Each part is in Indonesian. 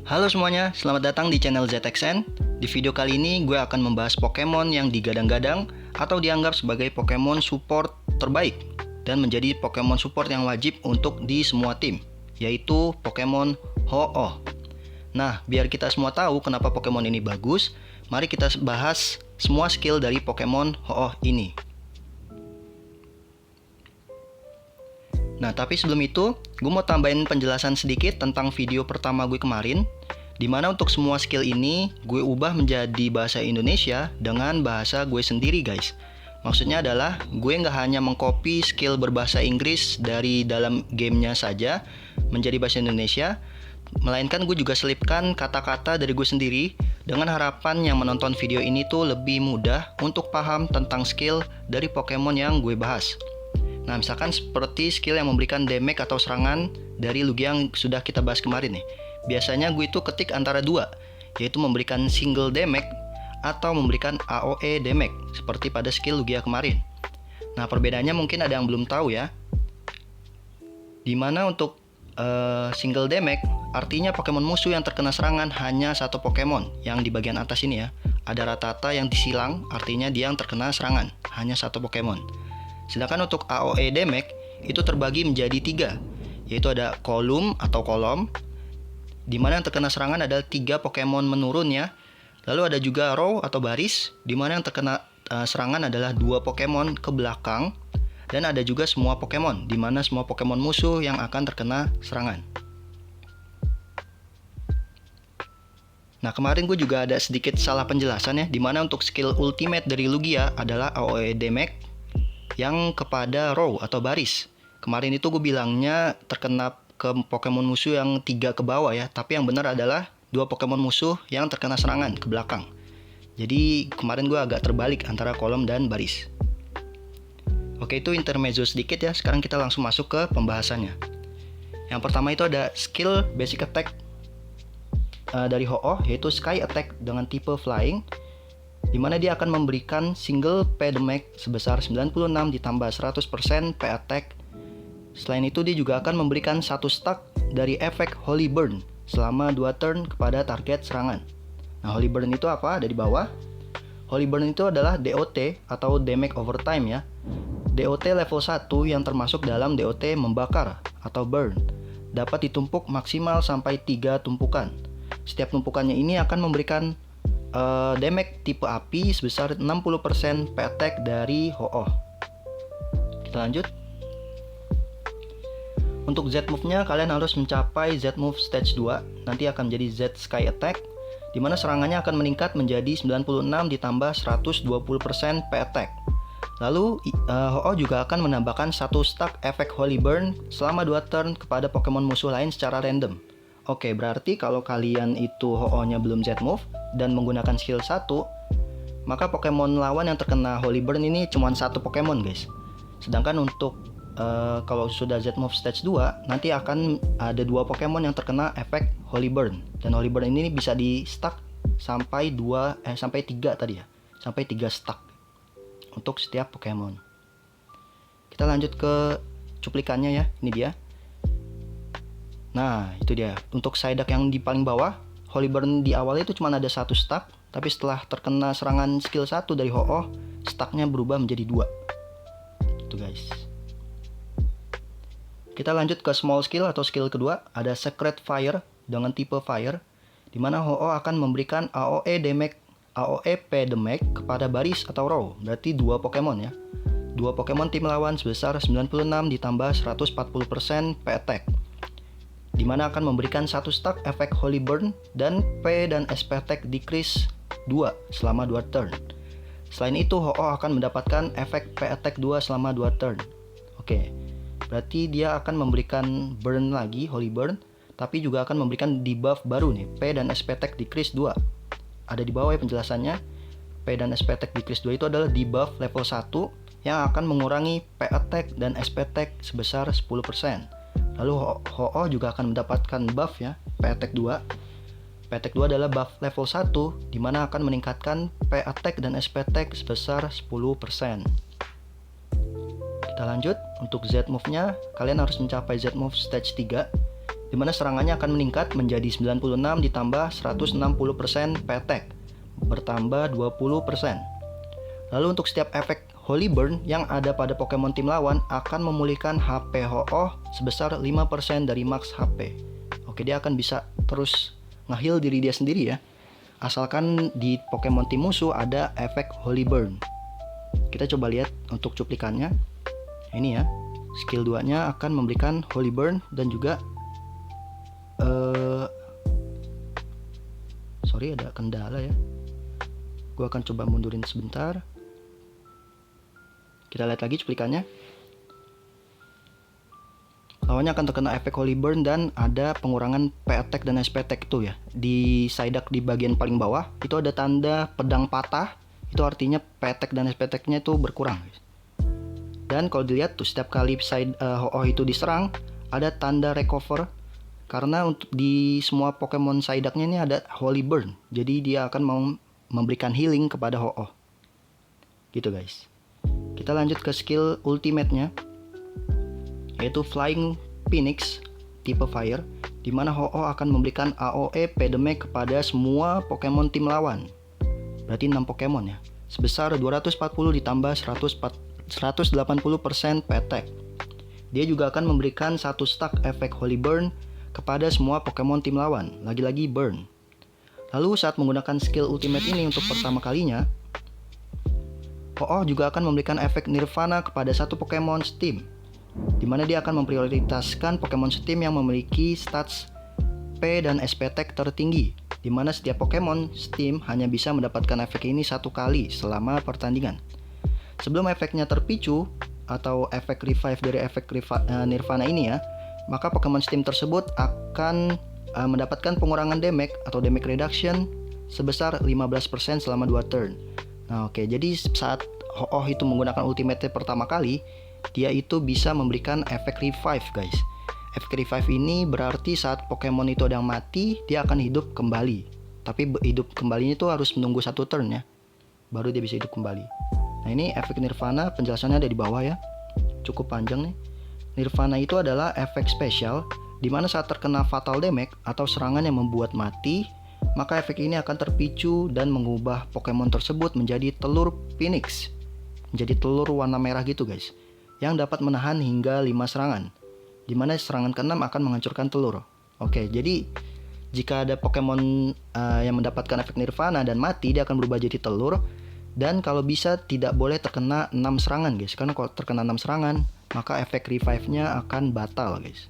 Halo semuanya, selamat datang di channel ZXN. Di video kali ini gue akan membahas Pokemon yang digadang-gadang atau dianggap sebagai Pokemon support terbaik dan menjadi Pokemon support yang wajib untuk di semua tim, yaitu Pokemon Ho-Oh. Nah, biar kita semua tahu kenapa Pokemon ini bagus, mari kita bahas semua skill dari Pokemon Ho-Oh ini. Nah, tapi sebelum itu, gue mau tambahin penjelasan sedikit tentang video pertama gue kemarin, dimana untuk semua skill ini, gue ubah menjadi bahasa Indonesia dengan bahasa gue sendiri, guys. Maksudnya adalah, gue nggak hanya mengcopy skill berbahasa Inggris dari dalam gamenya saja menjadi bahasa Indonesia, melainkan gue juga selipkan kata-kata dari gue sendiri dengan harapan yang menonton video ini tuh lebih mudah untuk paham tentang skill dari Pokemon yang gue bahas. Nah, misalkan seperti skill yang memberikan damage atau serangan dari Lugia yang sudah kita bahas kemarin nih. Biasanya gue itu ketik antara dua, yaitu memberikan single damage atau memberikan AOE damage, seperti pada skill Lugia kemarin. Nah, perbedaannya mungkin ada yang belum tahu ya. Dimana untuk single damage, artinya Pokemon musuh yang terkena serangan hanya satu Pokemon, yang di bagian atas ini ya. Ada Rattata yang disilang, artinya dia yang terkena serangan, hanya satu Pokemon. Sedangkan untuk AOE damage itu terbagi menjadi 3, yaitu ada kolom atau kolom, di mana yang terkena serangan adalah 3 Pokemon menurun ya. Lalu ada juga row atau baris, di mana yang terkena serangan adalah 2 Pokemon ke belakang, dan ada juga semua Pokemon, di mana semua Pokemon musuh yang akan terkena serangan. Nah, kemarin gue juga ada sedikit salah penjelasan ya, di mana untuk skill ultimate dari Lugia adalah AOE damage yang kepada row atau baris. Kemarin itu gue bilangnya terkena ke Pokemon musuh yang 3 ke bawah ya, tapi yang benar adalah 2 Pokemon musuh yang terkena serangan ke belakang. Jadi kemarin gue agak terbalik antara kolom dan baris. Oke, itu intermezzo sedikit ya. Sekarang kita langsung masuk ke pembahasannya. Yang pertama itu ada skill basic attack dari Ho-Oh, yaitu Sky Attack dengan tipe Flying, di mana dia akan memberikan single P damage sebesar 96 ditambah 100% P attack. Selain itu dia juga akan memberikan 1 stack dari efek Holy Burn selama 2 turn kepada target serangan. Nah, Holy Burn itu apa? Ada di bawah. Holy Burn itu adalah DOT atau Damage Over Time ya. DOT level 1 yang termasuk dalam DOT membakar atau burn. Dapat ditumpuk maksimal sampai 3 tumpukan. Setiap tumpukannya ini akan memberikan damage tipe api sebesar 60% P attack dari Ho-Oh. Kita lanjut. Untuk Z move-nya kalian harus mencapai Z move stage 2, nanti akan menjadi Z Sky Attack, di mana serangannya akan meningkat menjadi 96 ditambah 120% P attack. Lalu Ho-Oh juga akan menambahkan 1 stack efek Holy Burn selama 2 turn kepada Pokemon musuh lain secara random. Oke, berarti kalau kalian itu Ho-Oh-nya belum Z-Move dan menggunakan skill 1, maka Pokemon lawan yang terkena Holy Burn ini cuma 1 Pokemon, guys. Sedangkan untuk kalau sudah Z-Move stage 2, nanti akan ada 2 Pokemon yang terkena efek Holy Burn. Dan Holy Burn ini bisa di-stack sampai 3 tadi ya. Sampai 3 stack untuk setiap Pokemon. Kita lanjut ke cuplikannya ya, ini dia. Nah, itu dia. Untuk Psyduck yang di paling bawah, Holy Burn di awal itu cuma ada 1 stack, tapi setelah terkena serangan skill 1 dari Ho-Oh, stacknya berubah menjadi 2. Itu guys. Kita lanjut ke small skill atau skill kedua, ada Secret Fire dengan tipe Fire, di mana Ho-Oh akan memberikan AOE P damage kepada baris atau row, berarti 2 Pokemon ya. 2 Pokemon tim lawan sebesar 96 ditambah 140% P attack, di mana akan memberikan 1 stack efek Holy Burn dan P dan SP attack decrease 2 selama 2 turn. Selain itu, Ho-Oh akan mendapatkan efek P attack 2 selama 2 turn. Oke, berarti dia akan memberikan burn lagi, Holy Burn, tapi juga akan memberikan debuff baru nih, P dan SP attack decrease 2. Ada di bawah ya penjelasannya. P dan SP attack decrease 2 itu adalah debuff level 1 yang akan mengurangi P attack dan SP attack sebesar 10%. Lalu Ho-Oh juga akan mendapatkan buff ya, P attack 2. P attack 2 adalah buff level 1, di mana akan meningkatkan P attack dan SP attack sebesar 10%. Kita lanjut. Untuk Z move-nya, kalian harus mencapai Z move stage 3, dimana serangannya akan meningkat menjadi 96 ditambah 160% petek, bertambah 20%. Lalu untuk setiap efek Holy Burn yang ada pada Pokemon tim lawan akan memulihkan HP Ho-Oh sebesar 5% dari max HP. Oke, dia akan bisa terus nge-heal diri dia sendiri ya, asalkan di Pokemon tim musuh ada efek Holy Burn. Kita coba lihat untuk cuplikannya. Ini ya, skill 2 nya akan memberikan Holy Burn dan juga sorry ada kendala ya. Gue akan coba mundurin sebentar. Kita lihat lagi cuplikannya. Lawannya akan terkena efek Holy Burn dan ada pengurangan P-Attack dan SP-Attack itu ya. Di Psyduck di bagian paling bawah itu ada tanda pedang patah. Itu artinya P-Attack dan SP-Attack-nya itu berkurang. Dan kalau dilihat tuh setiap kali Ho-Oh itu diserang ada tanda recover. Karena untuk di semua Pokemon Psyduck-nya ini ada Holy Burn. Jadi dia akan mau memberikan healing kepada Ho-Oh. Gitu guys. Kita lanjut ke skill ultimate-nya, yaitu Flying Phoenix tipe Fire, dimana Ho-Oh akan memberikan AOE P-Damage kepada semua Pokemon tim lawan. Berarti 6 Pokemon ya. Sebesar 240 ditambah 180% P-Attack. Dia juga akan memberikan 1 stack efek Holy Burn kepada semua Pokemon tim lawan, lagi-lagi burn. Lalu saat menggunakan skill ultimate ini untuk pertama kalinya, Ho-Oh juga akan memberikan efek Nirvana kepada satu Pokemon Steam, dimana dia akan memprioritaskan Pokemon Steam yang memiliki stats P dan SP Attack tertinggi, dimana setiap Pokemon Steam hanya bisa mendapatkan efek ini 1 kali selama pertandingan. Sebelum efeknya terpicu atau efek revive dari efek Nirvana ini ya, maka Pokemon Steam tersebut akan mendapatkan pengurangan damage atau damage reduction sebesar 15% selama 2 turn. Nah oke, jadi saat Ho-Oh itu menggunakan ultimate pertama kali, dia itu bisa memberikan efek revive guys. Efek revive ini berarti saat Pokemon itu ada yang mati, dia akan hidup kembali. Tapi hidup kembalinya itu harus menunggu 1 turn ya, baru dia bisa hidup kembali. Nah ini efek Nirvana, penjelasannya ada di bawah ya, cukup panjang nih. Nirvana itu adalah efek spesial di mana saat terkena fatal damage atau serangan yang membuat mati, maka efek ini akan terpicu dan mengubah Pokemon tersebut menjadi telur Phoenix, menjadi telur warna merah gitu guys, yang dapat menahan hingga 5 serangan, di mana serangan ke-6 akan menghancurkan telur. Oke, jadi jika ada Pokemon yang mendapatkan efek Nirvana dan mati, dia akan berubah jadi telur. Dan kalau bisa tidak boleh terkena 6 serangan guys, karena kalau terkena 6 serangan maka efek revive-nya akan batal guys.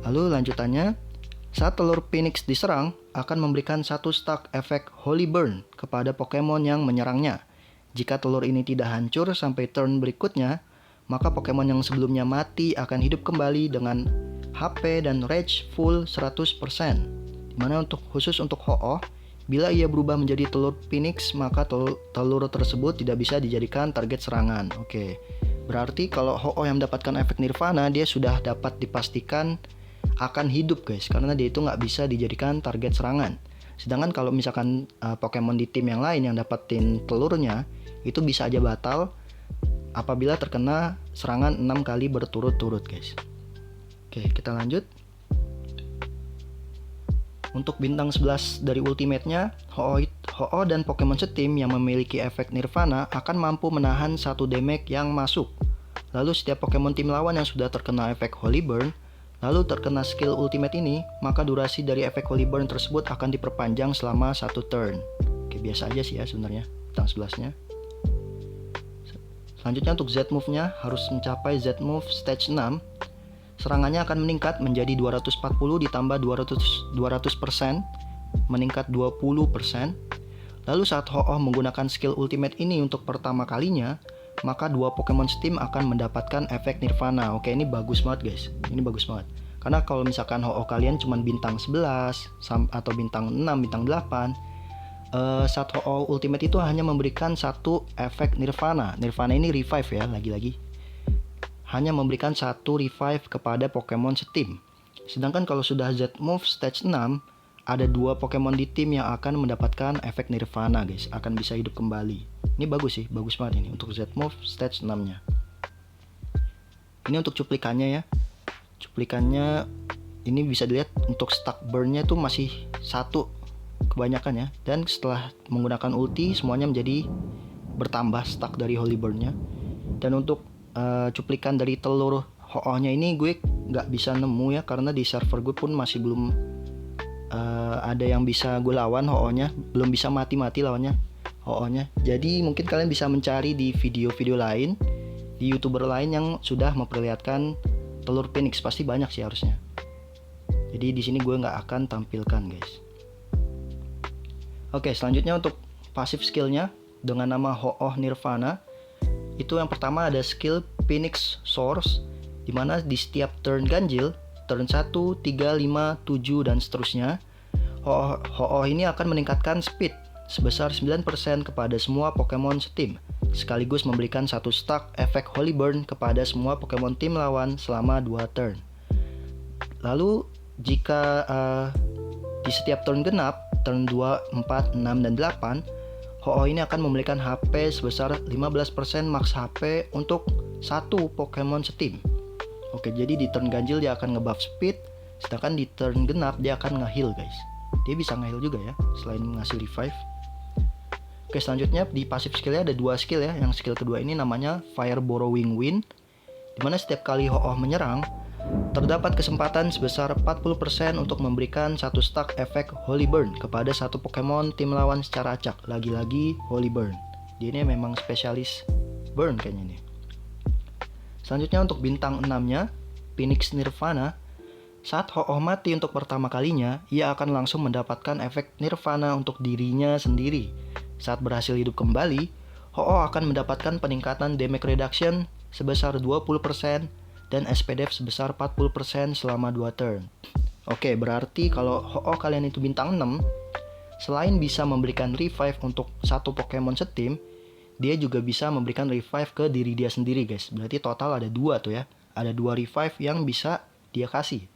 Lalu lanjutannya, saat telur Phoenix diserang akan memberikan 1 stack efek Holy Burn kepada Pokemon yang menyerangnya. Jika telur ini tidak hancur sampai turn berikutnya, maka Pokemon yang sebelumnya mati akan hidup kembali dengan HP dan Rage full 100%. Dimana khusus untuk Ho-Oh, bila ia berubah menjadi telur Phoenix, maka telur tersebut tidak bisa dijadikan target serangan. Oke, berarti kalau Ho-Oh yang mendapatkan efek Nirvana, dia sudah dapat dipastikan akan hidup guys, karena dia itu nggak bisa dijadikan target serangan. Sedangkan kalau misalkan Pokemon di tim yang lain yang dapetin telurnya, itu bisa aja batal apabila terkena serangan 6 kali berturut-turut guys. Oke, kita lanjut. Untuk bintang 11 dari ultimate-nya, Ho-Oh dan Pokemon setim yang memiliki efek Nirvana akan mampu menahan 1 damage yang masuk. Lalu setiap Pokemon tim lawan yang sudah terkena efek Holy Burn, lalu terkena skill ultimate ini, maka durasi dari efek Holy Burn tersebut akan diperpanjang selama 1 turn. Oke, biasa aja sih ya sebenarnya bintang 11-nya. Selanjutnya untuk Z-move-nya harus mencapai Z-move stage 6. Serangannya akan meningkat menjadi 240 ditambah 200%, meningkat 20%. Lalu saat Ho-Oh menggunakan skill ultimate ini untuk pertama kalinya, maka 2 Pokemon Steam akan mendapatkan efek Nirvana. Oke, ini bagus banget guys, ini bagus banget. Karena kalau misalkan Ho-Oh kalian cuma bintang 11 atau bintang 6, bintang 8, saat Ho-Oh ultimate itu hanya memberikan 1 efek Nirvana. Nirvana ini revive ya, lagi-lagi hanya memberikan 1 revive kepada Pokemon setim. Sedangkan kalau sudah Z-move stage 6, ada 2 Pokemon di tim yang akan mendapatkan efek Nirvana guys, akan bisa hidup kembali. Ini bagus sih, bagus banget ini untuk Z-move stage 6-nya. Ini untuk cuplikannya ya. Cuplikannya ini bisa dilihat untuk stack burn-nya tuh masih 1 kebanyakan ya. Dan setelah menggunakan ulti semuanya menjadi bertambah stack dari holy burn-nya. Dan untuk cuplikan dari telur Ho-Oh-nya ini gue nggak bisa nemu ya, karena di server gue pun masih belum ada yang bisa gue lawan Ho-Oh-nya, belum bisa mati-mati lawannya Ho-Oh-nya. Jadi mungkin kalian bisa mencari di video-video lain, di YouTuber lain yang sudah memperlihatkan telur Phoenix, pasti banyak sih harusnya. Jadi di sini gue nggak akan tampilkan guys. Oke, selanjutnya untuk pasif skillnya dengan nama Ho-Oh Nirvana. Itu yang pertama ada skill Phoenix Source, dimana di setiap turn ganjil, turn 1, 3, 5, 7 dan seterusnya, Ho-Oh ini akan meningkatkan speed sebesar 9% kepada semua Pokemon setim, sekaligus memberikan 1 stack efek Holy Burn kepada semua Pokemon tim lawan selama 2 turn. Lalu jika di setiap turn genap, turn 2, 4, 6, dan 8, Ho-Oh ini akan memberikan HP sebesar 15% max HP untuk 1 Pokemon setim. Oke, jadi di turn ganjil dia akan ngebuff speed, sedangkan di turn genap dia akan nge-heal guys. Dia bisa nge-heal juga ya, selain ngasih revive. Oke, selanjutnya di pasif skillnya ada 2 skill ya. Yang skill kedua ini namanya Fire Borrowing Wind, dimana setiap kali Ho-Oh menyerang, terdapat kesempatan sebesar 40% untuk memberikan 1 stack efek Holy Burn kepada 1 Pokemon tim lawan secara acak. Lagi-lagi Holy Burn. Dia ini memang spesialis burn kayaknya nih. Selanjutnya untuk bintang 6-nya, Phoenix Nirvana. Saat Ho-Oh mati untuk pertama kalinya, ia akan langsung mendapatkan efek Nirvana untuk dirinya sendiri. Saat berhasil hidup kembali, Ho-Oh akan mendapatkan peningkatan damage reduction sebesar 20% dan SP def sebesar 40% selama 2 turn. Oke, berarti kalau Ho-Oh kalian itu bintang 6, selain bisa memberikan revive untuk 1 Pokemon setim, dia juga bisa memberikan revive ke diri dia sendiri guys. Berarti total ada 2 tuh ya. Ada 2 revive yang bisa dia kasih.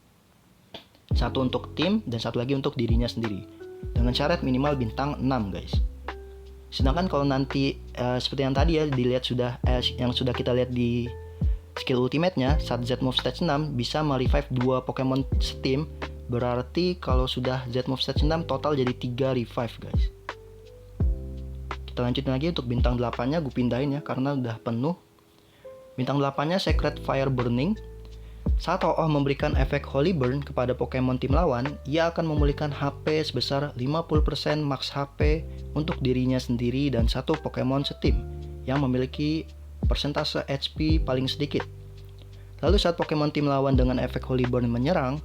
1 untuk tim dan 1 lagi untuk dirinya sendiri. Dengan syarat minimal bintang 6 guys. Sedangkan kalau nanti seperti yang tadi ya dilihat sudah yang sudah kita lihat di skill ultimate-nya, saat Z-Move stage 6 bisa merevive 2 Pokemon setim. Berarti kalau sudah Z-Move stage 6 total jadi 3 revive guys. Kita lanjutin lagi untuk bintang 8-nya gue pindahin ya karena udah penuh. Bintang 8-nya Secret Fire Burning. Saat Ho-Oh memberikan efek Holy Burn kepada Pokemon tim lawan, ia akan memulihkan HP sebesar 50% max HP untuk dirinya sendiri dan 1 Pokemon setim yang memiliki persentase HP paling sedikit. Lalu saat Pokemon tim lawan dengan efek Holy Burn menyerang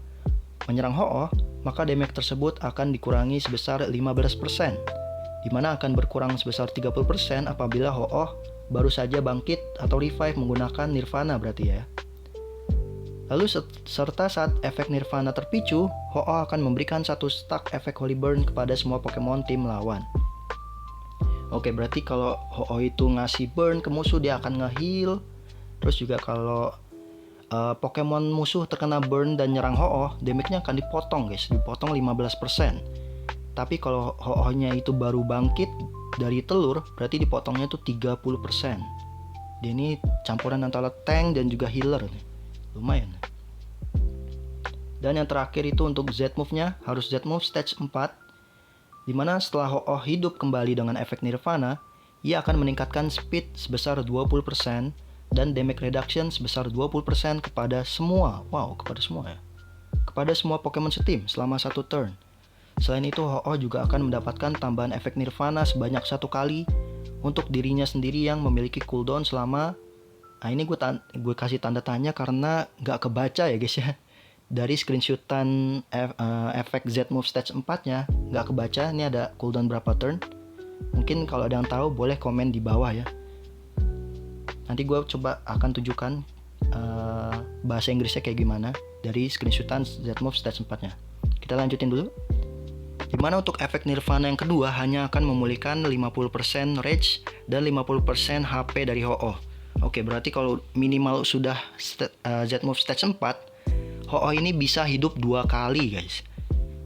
Ho-Oh, maka damage tersebut akan dikurangi sebesar 15%, dimana akan berkurang sebesar 30% apabila Ho-Oh baru saja bangkit atau revive menggunakan Nirvana berarti ya. Lalu serta saat efek Nirvana terpicu, Ho-Oh akan memberikan 1 stack efek Holy Burn kepada semua Pokemon tim lawan. Oke, berarti kalau Ho-Oh itu ngasih burn ke musuh dia akan nge-heal. Terus juga kalau Pokemon musuh terkena burn dan nyerang Ho-Oh, damage-nya akan dipotong guys, dipotong 15%. Tapi kalau Ho-Oh-nya itu baru bangkit dari telur, berarti dipotongnya tuh 30%. Dia ini campuran antara tank dan juga healer nih. Lumayan. Dan yang terakhir itu untuk Z-Move-nya harus Z-Move stage 4, dimana setelah Ho-Oh hidup kembali dengan efek Nirvana, ia akan meningkatkan speed sebesar 20% dan damage reduction sebesar 20% kepada semua. Wow, kepada semua ya. Kepada semua Pokemon setim selama 1 turn. Selain itu, Ho-Oh juga akan mendapatkan tambahan efek Nirvana sebanyak 1 kali untuk dirinya sendiri yang memiliki cooldown selama. Nah, ini gue kasih tanda tanya karena nggak kebaca ya guys ya. Dari screenshotan efek Z-Move stage 4-nya nggak kebaca. Ini ada cooldown berapa turn. Mungkin kalau ada yang tahu boleh komen di bawah ya. Nanti gue coba akan tunjukkan bahasa Inggrisnya kayak gimana dari screenshotan Z-Move stage 4-nya. Kita lanjutin dulu. Dimana untuk efek Nirvana yang kedua hanya akan memulihkan 50% rage dan 50% HP dari Ho-Oh. Oke, berarti kalau minimal sudah Z-Move stage 4, Ho-Oh ini bisa hidup 2 kali guys.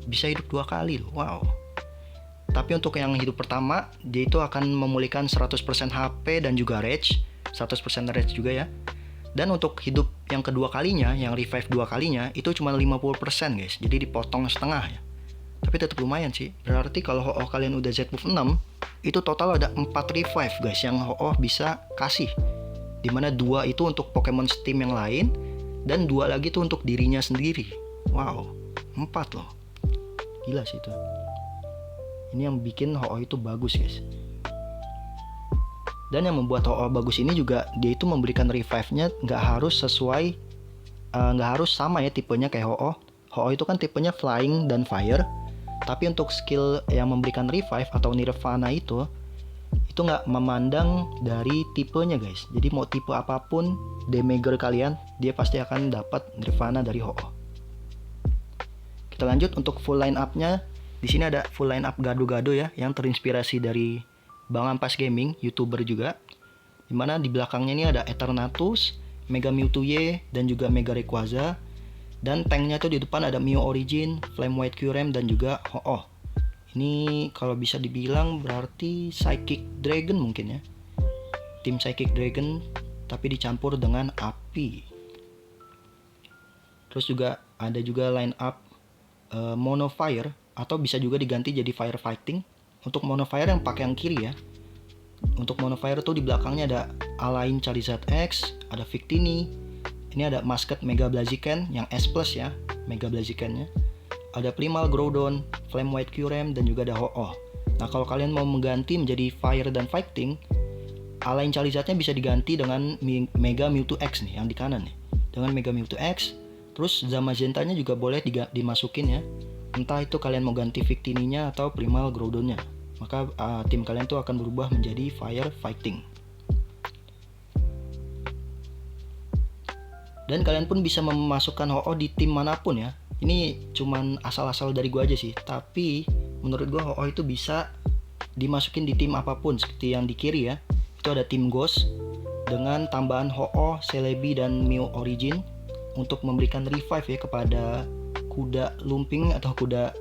Bisa hidup 2 kali loh, wow. Tapi untuk yang hidup pertama, dia itu akan memulihkan 100% HP dan juga rage. 100% rage juga ya. Dan untuk hidup yang kedua kalinya, yang revive 2 kalinya itu cuma 50% guys. Jadi dipotong setengah ya. Tapi tetap lumayan sih. Berarti kalau Ho-Oh kalian udah Z-Move 6, itu total ada 4 revive guys yang Ho-Oh bisa kasih. Dimana 2 itu untuk Pokemon Steam yang lain, dan 2 lagi tuh untuk dirinya sendiri. Wow, 4 loh. Gila sih itu. Ini yang bikin Ho-Oh itu bagus guys. Dan yang membuat Ho-Oh bagus ini juga dia itu memberikan revive-nya nggak harus sesuai, nggak harus sama ya tipenya kayak Ho-Oh. Ho-Oh itu kan tipenya Flying dan Fire. Tapi untuk skill yang memberikan revive atau Nirvana itu nggak memandang dari tipenya guys. Jadi mau tipe apapun damager kalian, dia pasti akan dapat Nirvana dari Ho-Oh. Kita lanjut untuk full line up-nya. Di sini ada full line up gado-gado ya, yang terinspirasi dari Bang Ampas Gaming, YouTuber juga. Dimana di belakangnya ini ada Eternatus, Mega Mewtwo Y, dan juga Mega Rayquaza. Dan tanknya tuh di depan ada Mew Origin, Flame White Kyurem, dan juga Ho-Oh. Ini kalau bisa dibilang berarti Psychic Dragon mungkin ya. Tim Psychic Dragon tapi dicampur dengan api. Terus juga ada juga line up Mono Fire, atau bisa juga diganti jadi Fire Fighting. Untuk Mono Fire yang pakai yang kiri ya. Untuk Mono Fire tuh di belakangnya ada Alain Charizard X, ada Victini. Ini ada Musket Mega Blaziken yang S+ ya, Mega Blazikennya. Ada Primal Groudon, Flame White Kyurem, dan juga ada Ho-Oh. Nah kalau kalian mau mengganti menjadi Fire dan Fighting, Alain Charizardnya bisa diganti dengan Mega Mewtwo X nih, yang di kanan nih. Dengan Mega Mewtwo X, terus Zamazenta-nya juga boleh dimasukin ya. Entah itu kalian mau ganti Victini-nya atau Primal Groudon-nya. Maka tim kalian tuh akan berubah menjadi Fire Fighting. Dan kalian pun bisa memasukkan Ho-Oh di tim manapun ya. Ini cuman asal-asal dari gua aja sih. Tapi menurut gua Ho-Oh itu bisa dimasukin di tim apapun. Seperti yang di kiri ya, itu ada tim Ghost dengan tambahan Ho-Oh, Celebi, dan Mew Origin untuk memberikan revive ya kepada kuda lumping atau kuda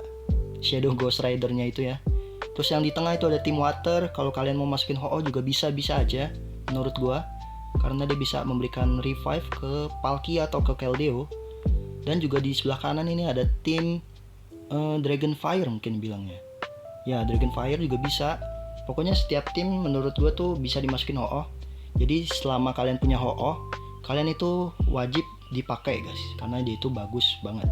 Shadow Ghost Rider-nya itu ya. Terus yang di tengah itu ada tim Water. Kalau kalian mau masukin Ho-Oh juga bisa aja menurut gua, karena dia bisa memberikan revive ke Palkia atau ke Keldeo. Dan juga di sebelah kanan ini ada tim Dragon Fire mungkin bilangnya. Ya, Dragon Fire juga bisa. Pokoknya setiap tim menurut gue tuh bisa dimasukin Ho-Oh. Jadi selama kalian punya Ho-Oh, kalian itu wajib dipakai guys, karena dia itu bagus banget.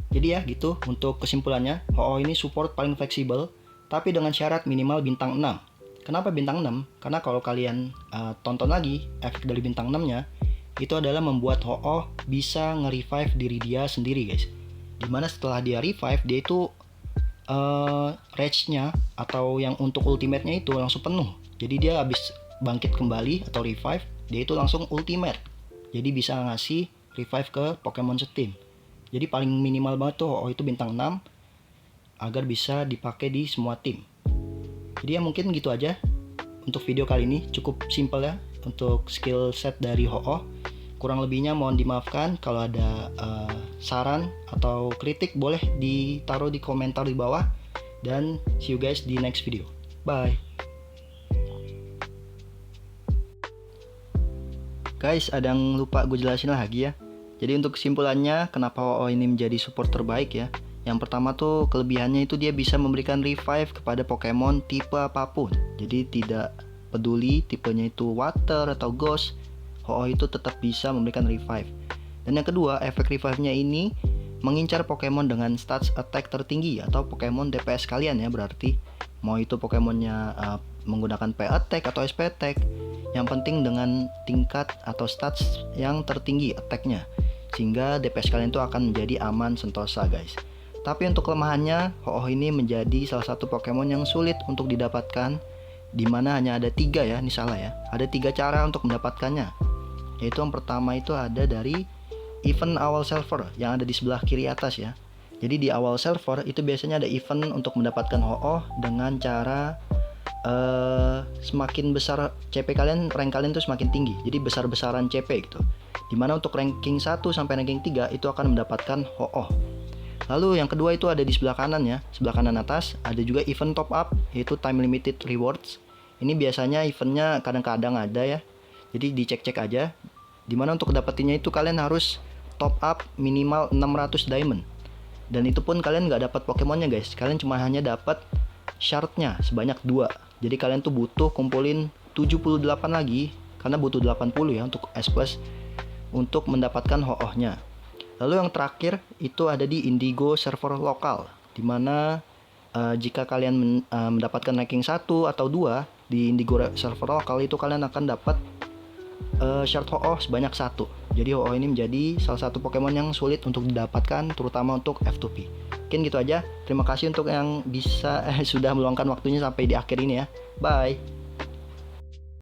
Jadi ya gitu untuk kesimpulannya, Ho-Oh ini support paling fleksibel, tapi dengan syarat minimal bintang 6. Kenapa bintang 6? Karena kalau kalian tonton lagi efek dari bintang 6-nya, itu adalah membuat Ho-Oh bisa nge-revive diri dia sendiri guys. Dimana setelah dia revive, dia itu rage-nya atau yang untuk ultimate-nya itu langsung penuh. Jadi dia habis bangkit kembali atau revive, dia itu langsung ultimate. Jadi bisa ngasih revive ke Pokemon setim. Jadi paling minimal banget tuh Ho-Oh itu bintang 6 agar bisa dipakai di semua tim. Jadi ya mungkin gitu aja untuk video kali ini. Cukup simple ya untuk skill set dari Ho-Oh. Kurang lebihnya mohon dimaafkan. Kalau ada saran atau kritik boleh ditaruh di komentar di bawah. Dan see you guys di next video. Bye. Guys, ada yang lupa gue jelasin lagi ya. Jadi untuk kesimpulannya kenapa Ho-Oh ini menjadi support terbaik ya. Yang pertama tuh kelebihannya itu dia bisa memberikan revive kepada Pokemon tipe apapun. Jadi tidak peduli tipenya itu Water atau Ghost, Ho-Oh itu tetap bisa memberikan revive. Dan yang kedua, efek revive-nya ini mengincar Pokemon dengan stats attack tertinggi atau Pokemon DPS kalian ya, berarti mau itu Pokemonnya menggunakan P attack atau SP attack, yang penting dengan tingkat atau stats yang tertinggi attack-nya, sehingga DPS kalian itu akan menjadi aman sentosa guys. Tapi untuk kelemahannya, Ho-Oh ini menjadi salah satu Pokemon yang sulit untuk didapatkan, dimana hanya ada 3 ya, ini salah ya, ada 3 cara untuk mendapatkannya. Yaitu yang pertama itu ada dari event awal server yang ada di sebelah kiri atas ya. Jadi di awal server itu biasanya ada event untuk mendapatkan Ho-Oh dengan cara semakin besar CP kalian, rank kalian tuh semakin tinggi. Jadi besar-besaran CP gitu. Dimana untuk ranking 1 sampai ranking 3 itu akan mendapatkan Ho-Oh. Lalu yang kedua itu ada di sebelah kanan ya, sebelah kanan atas ada juga event top up, yaitu time limited rewards. Ini biasanya eventnya kadang-kadang ada ya. Jadi dicek-cek aja. Dimana untuk dapetinnya itu kalian harus top up minimal 600 diamond. Dan itu pun kalian nggak dapat Pokemonnya guys. Kalian cuma hanya dapat shardnya sebanyak 2. Jadi kalian tuh butuh kumpulin 78 lagi, karena butuh 80 ya untuk S plus untuk mendapatkan ho-ohnya. Lalu yang terakhir itu ada di Indigo server lokal, dimana jika kalian mendapatkan ranking 1 atau 2 di Indigo server lokal itu kalian akan dapat shard ho-oh sebanyak 1. Jadi ho-oh ini menjadi salah satu Pokemon yang sulit untuk didapatkan, terutama untuk F2P. Mungkin gitu aja. Terima kasih untuk yang bisa sudah meluangkan waktunya sampai di akhir ini ya. Bye.